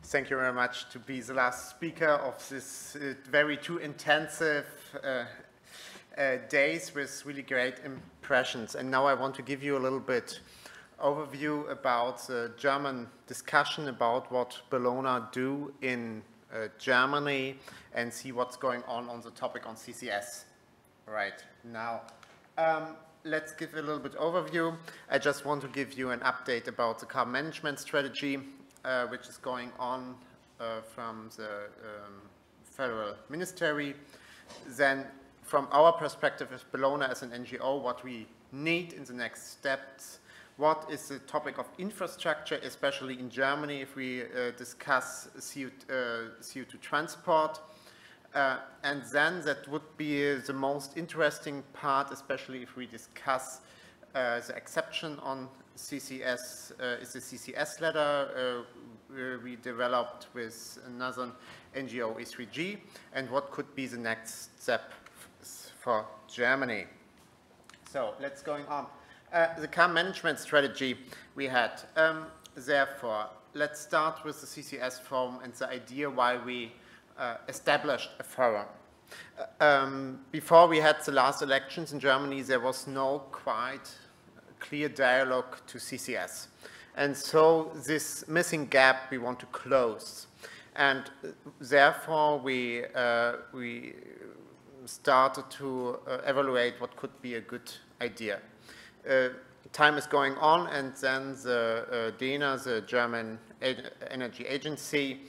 Thank you very much to be the last speaker of this very too intensive days with really great impressions. And now I want to give you a little bit overview about the German discussion about what Bellona do in Germany and see what's going on the topic on CCS right now. Let's give a little bit overview. I just want to give you an update about the carbon management strategy which is going on from the federal ministry. Then from our perspective as Bellona as an NGO, what we need in the next steps, what is the topic of infrastructure, especially in Germany if we discuss CO2 transport. And then that would be the most interesting part, especially if we discuss the exception on CCS, is the CCS ladder we developed with another NGO E3G, and what could be the next step for Germany. So let's going on. The carbon management strategy we had. Therefore, let's start with the CCS forum and the idea why we established a forum. Before we had the last elections in Germany, there was no quite clear dialogue to CCS. And so this missing gap we want to close. And therefore we started to evaluate what could be a good idea. Time is going on, and then the DENA, the German Energy Agency,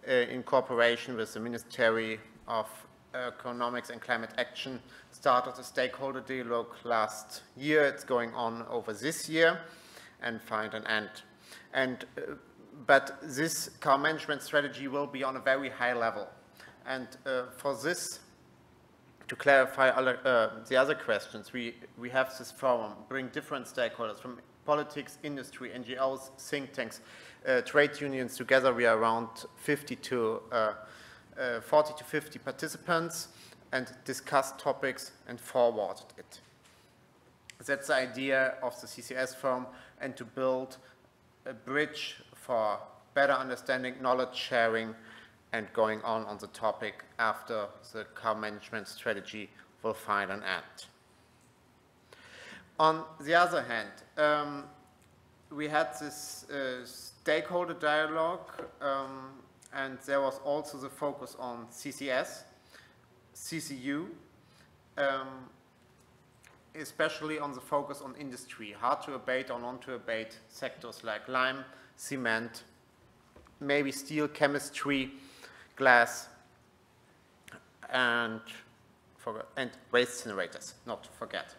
in cooperation with the Ministry of Economics and Climate Action, started a stakeholder dialogue last year. It's going on over this year and find an end. And but this carbon management strategy will be on a very high level. And for this, to clarify the other questions, we have this forum, bring different stakeholders from politics, industry, NGOs, think tanks, trade unions. Together we are around 40 to 50 participants, and discuss topics and forwarded it. That's the idea of the CCS forum, and to build a bridge for better understanding, knowledge sharing, and going on the topic after the carbon management strategy will find an end. On the other hand, we had this stakeholder dialogue, and there was also the focus on CCS, CCU, especially on the focus on industry, hard to abate or non-to-abate sectors like lime, cement, maybe steel, chemistry, glass, and waste incinerators, not to forget.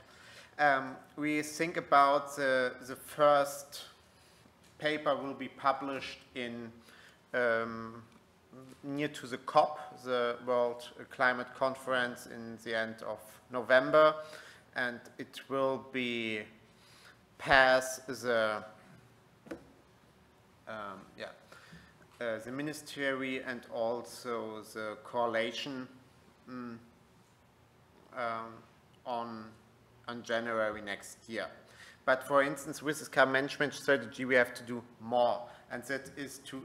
We think about the first paper will be published in near to the COP, the World Climate Conference, in the end of November, and it will be pass the the ministry and also the coalition on January next year. But for instance, with this carbon management strategy, we have to do more, and that is to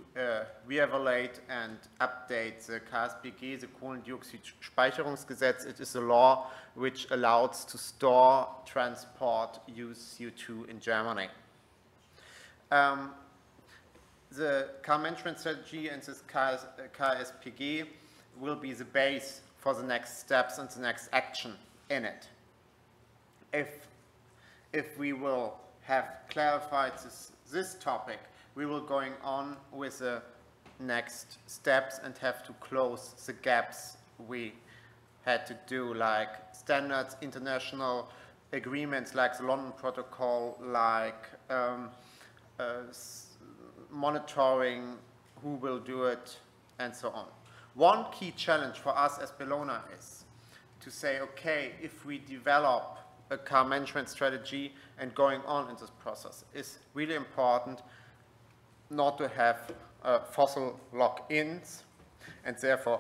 re-evaluate and update the KSPG, the Kohlendioxid-Speicherungsgesetz. It is a law which allows to store, transport, use CO2 in Germany. The carbon management strategy and this KSPG will be the base for the next steps and the next action in it. If we will have clarified this topic, we will going on with the next steps and have to close the gaps we had to do, like standards, international agreements like the London Protocol, like monitoring, who will do it, and so on. One key challenge for us as Bellona is to say, okay, if we develop a carbon management strategy and going on in this process, is really important not to have fossil lock-ins, and therefore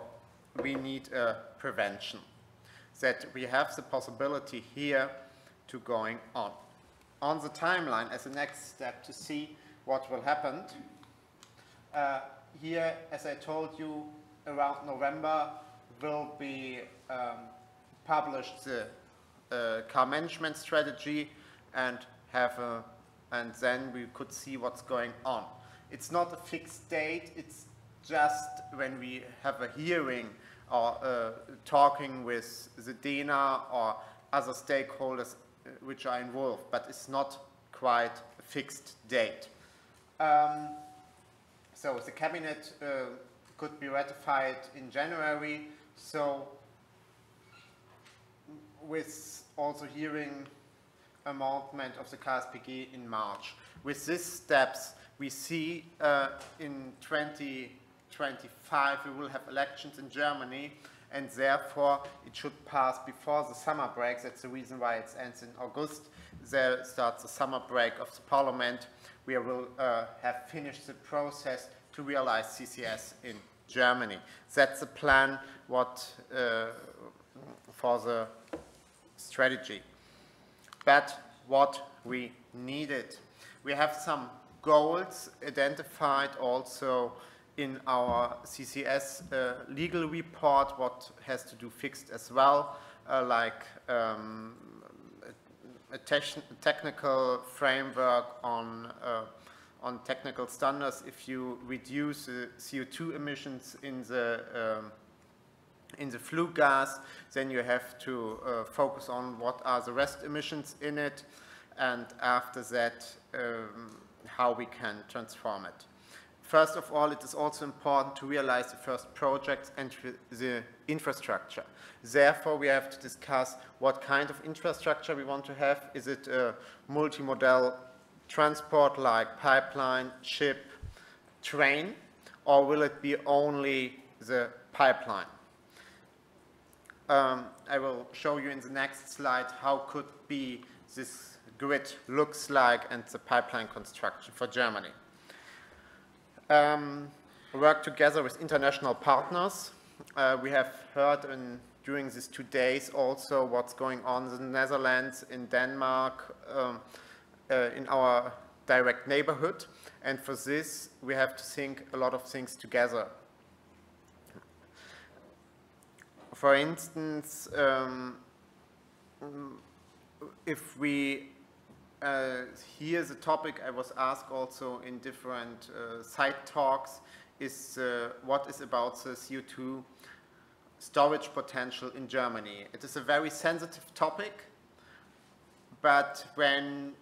we need a prevention, that we have the possibility here to going on the timeline as a next step to see what will happen. here, as I told you, around November will be published the car management strategy and and then we could see what's going on. It's not a fixed date, it's just when we have a hearing or talking with the DENA or other stakeholders which are involved, but it's not quite a fixed date. So the cabinet could be ratified in January, so with also hearing amendment of the KSPG in March. With these steps, we see in 2025 we will have elections in Germany, and therefore it should pass before the summer break. That's the reason why it ends in August. There starts the summer break of the parliament. We will have finished the process to realize CCS in Germany. That's the plan for the strategy. But what we needed, we have some goals identified also in our CCS legal report, what has to do fixed as well, like a technical framework on technical standards. If you reduce the CO2 emissions in the flue gas, then you have to focus on what are the rest emissions in it, and after that how we can transform it. First of all, it is also important to realize the first projects and the infrastructure. Therefore, we have to discuss what kind of infrastructure we want to have. Is it a multimodal transport like pipeline, ship, train, or will it be only the pipeline? I will show you in the next slide how could be this grid looks like and the pipeline construction for Germany. Work together with international partners. We have heard during these 2 days also what's going on in the Netherlands, in Denmark, in our direct neighborhood, and for this we have to think a lot of things together. For instance, if we here the topic I was asked also in different side talks is what is about the CO2 storage potential in Germany. It is a very sensitive topic, but when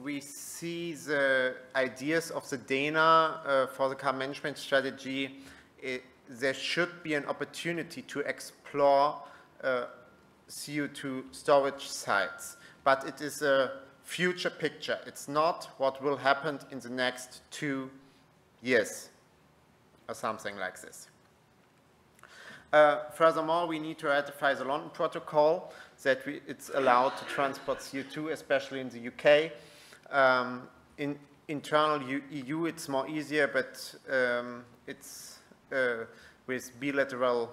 we see the ideas of the DENA for the car management strategy, there should be an opportunity to explore CO2 storage sites, but it is a future picture. It's not what will happen in the next 2 years or something like this. Furthermore, we need to ratify the London Protocol, that it's allowed to transport CO2, especially in the UK. In internal EU, it's more easier, but it's with bilateral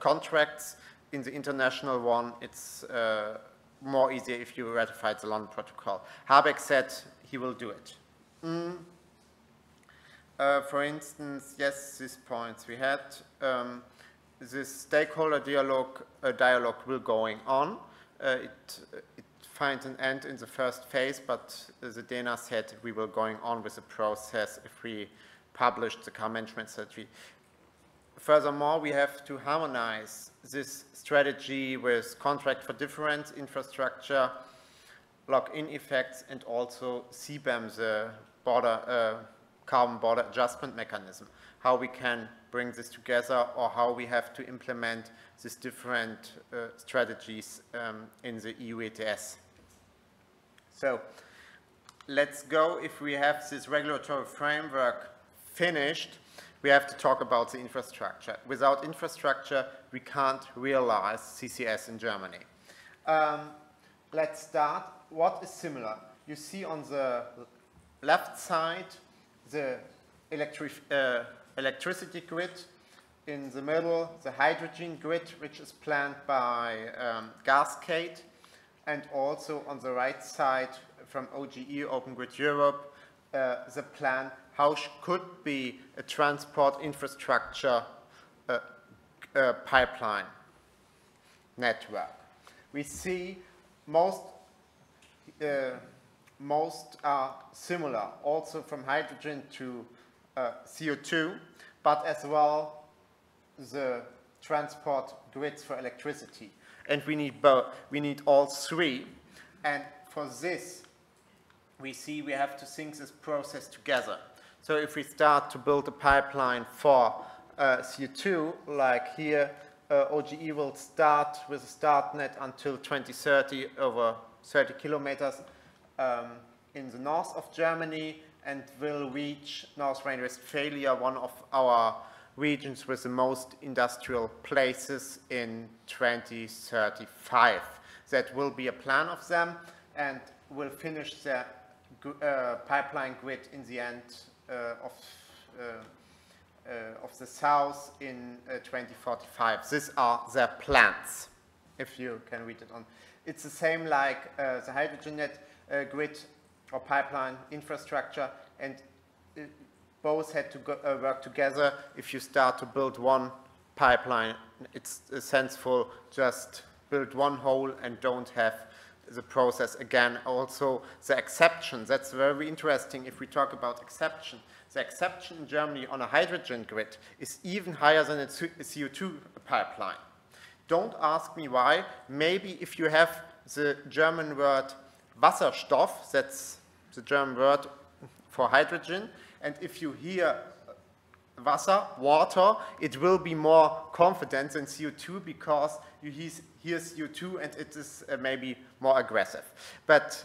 contracts. In the international one, it's more easier if you ratify the London Protocol. Habeck said he will do it. For instance, yes, these points we had. This stakeholder dialogue will going on. It finds an end in the first phase, but the DENA said we will going on with the process if we published the car management strategy. Furthermore, we have to harmonize this strategy with contract for difference, infrastructure, lock-in effects, and also CBAM, the carbon border adjustment mechanism, how we can bring this together or how we have to implement these different strategies in the EU ETS. So let's go. If we have this regulatory framework finished, we have to talk about the infrastructure. Without infrastructure, we can't realize CCS in Germany. Let's start. What is similar? You see on the left side the electricity grid. In the middle, the hydrogen grid, which is planned by Gascade. And also on the right side from OGE, Open Grid Europe, the plan how could be a transport infrastructure pipeline network. We see most are similar, also from hydrogen to CO2, but as well the transport grids for electricity. And we need both. We need all three. And for this, we see we have to sync this process together. So if we start to build a pipeline for CO2, like here, OGE will start with a start net until 2030 over 30 kilometers in the north of Germany, and will reach North Rhine-Westphalia, one of our regions with the most industrial places, in 2035. That will be a plan of them, and will finish the pipeline grid in the end of the south in 2045. These are their plans, if you can read it on. It's the same like the hydrogen net grid or pipeline infrastructure, and both had to work together. If you start to build one pipeline, it's sensible just build one hole and don't have the process again. Also, the exception, that's very interesting if we talk about exception. The exception in Germany on a hydrogen grid is even higher than a CO2 pipeline. Don't ask me why. Maybe if you have the German word Wasserstoff, that's the German word for hydrogen, and if you hear Wasser, water, it will be more confident than CO2, because you hear CO2 and it is maybe more aggressive. But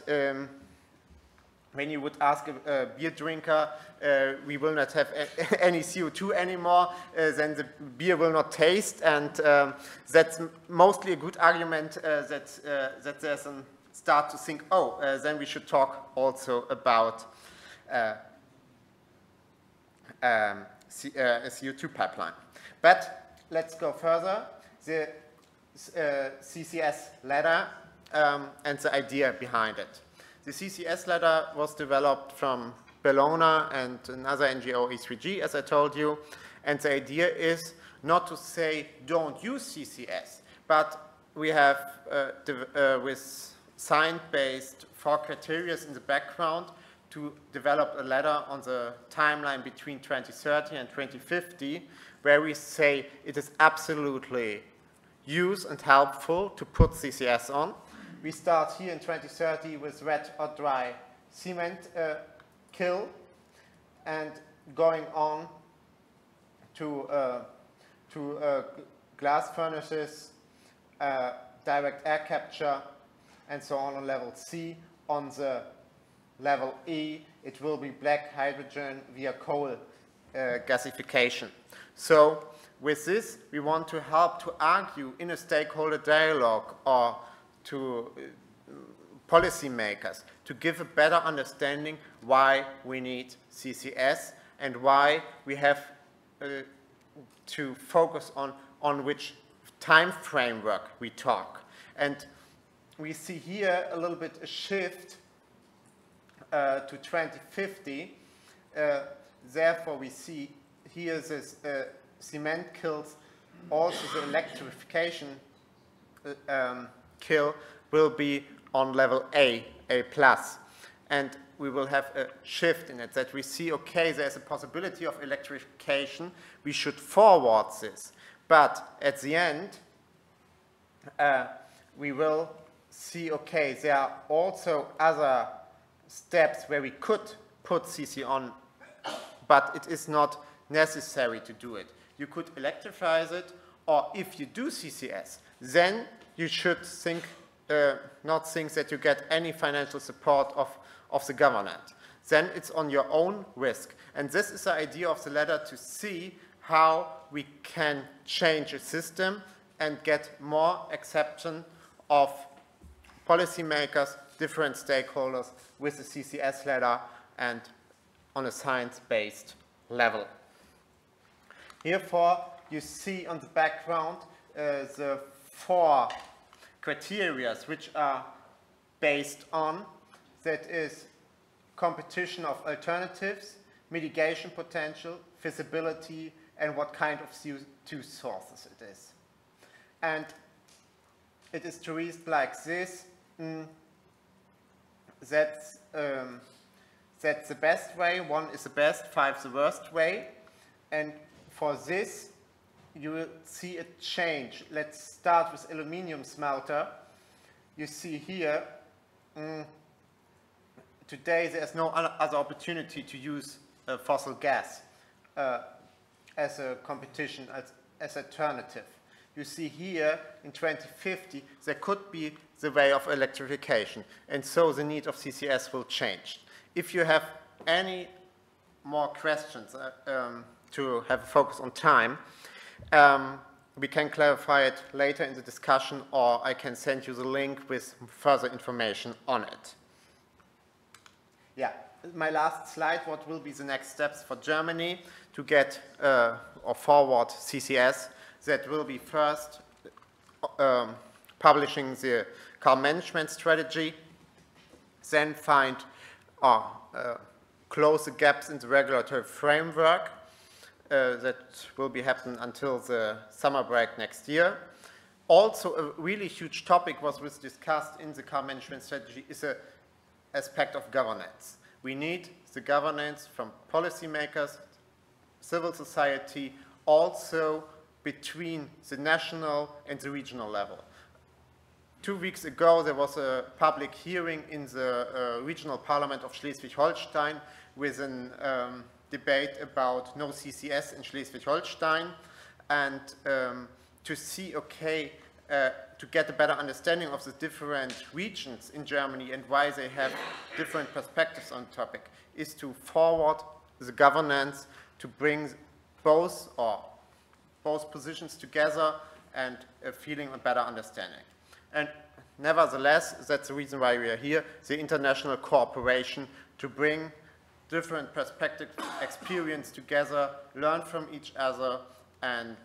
when you would ask a beer drinker, we will not have any CO2 anymore, then the beer will not taste, and that's mostly a good argument that there's a start to think, oh, then we should talk also about a CO2 pipeline. But let's go further. The CCS ladder and the idea behind it. The CCS ladder was developed from Bellona and another NGO, E3G, as I told you. And the idea is not to say don't use CCS, but we have with science-based 4 criteria in the background to develop a ladder on the timeline between 2030 and 2050, where we say it is absolutely use and helpful to put CCS on. We start here in 2030 with wet or dry cement kill, and going on to glass furnaces, direct air capture, and so on level C. On the level E, it will be black hydrogen via coal gasification. So with this, we want to help to argue in a stakeholder dialogue or to policymakers to give a better understanding why we need CCS and why we have to focus on which time framework we talk. And we see here a little bit a shift to 2050. Therefore, we see here this cement kills, also the electrification kill will be on level A+. And we will have a shift in it, that we see, okay, there's a possibility of electrification, we should forward this. But at the end, we will see, okay, there are also other steps where we could put CC on, but it is not necessary to do it. You could electrify it, or if you do CCS, then you should think, not think that you get any financial support of the government. Then it's on your own risk. And this is the idea of the ladder, to see how we can change a system and get more acceptance of policymakers, different stakeholders with the CCS ladder and on a science-based level. Therefore, you see on the background the 4 criteria which are based on, that is competition of alternatives, mitigation potential, feasibility, and what kind of CO2 sources it is. And it is to reason like this. That's the best way. 1 is the best, 5 the worst way. And for this, you will see a change. Let's start with aluminium smelter. You see here, today there's no other opportunity to use fossil gas as a competition, as alternative. You see here, in 2050, there could be the way of electrification, and so the need of CCS will change. If you have any more questions to have a focus on time, we can clarify it later in the discussion, or I can send you the link with further information on it. Yeah, my last slide, what will be the next steps for Germany to get or forward CCS? That will be first publishing the carbon management strategy, then find close the gaps in the regulatory framework. That will be happening until the summer break next year. Also, a really huge topic was discussed in the carbon management strategy is the aspect of governance. We need the governance from policymakers, civil society, also between the national and the regional level. 2 weeks ago, there was a public hearing in the regional parliament of Schleswig-Holstein with a debate about no CCS in Schleswig-Holstein, and to see, okay, to get a better understanding of the different regions in Germany and why they have different perspectives on the topic, is to forward the governance to bring both positions together and a feeling of better understanding. And nevertheless, that's the reason why we are here, the international cooperation to bring different perspectives, experience together, learn from each other, and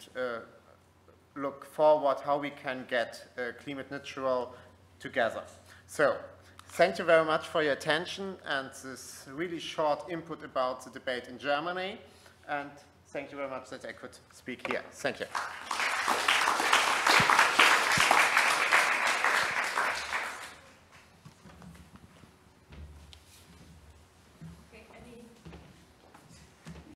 look forward how we can get climate neutral together. So, thank you very much for your attention and this really short input about the debate in Germany. And thank you very much that I could speak here. Thank you.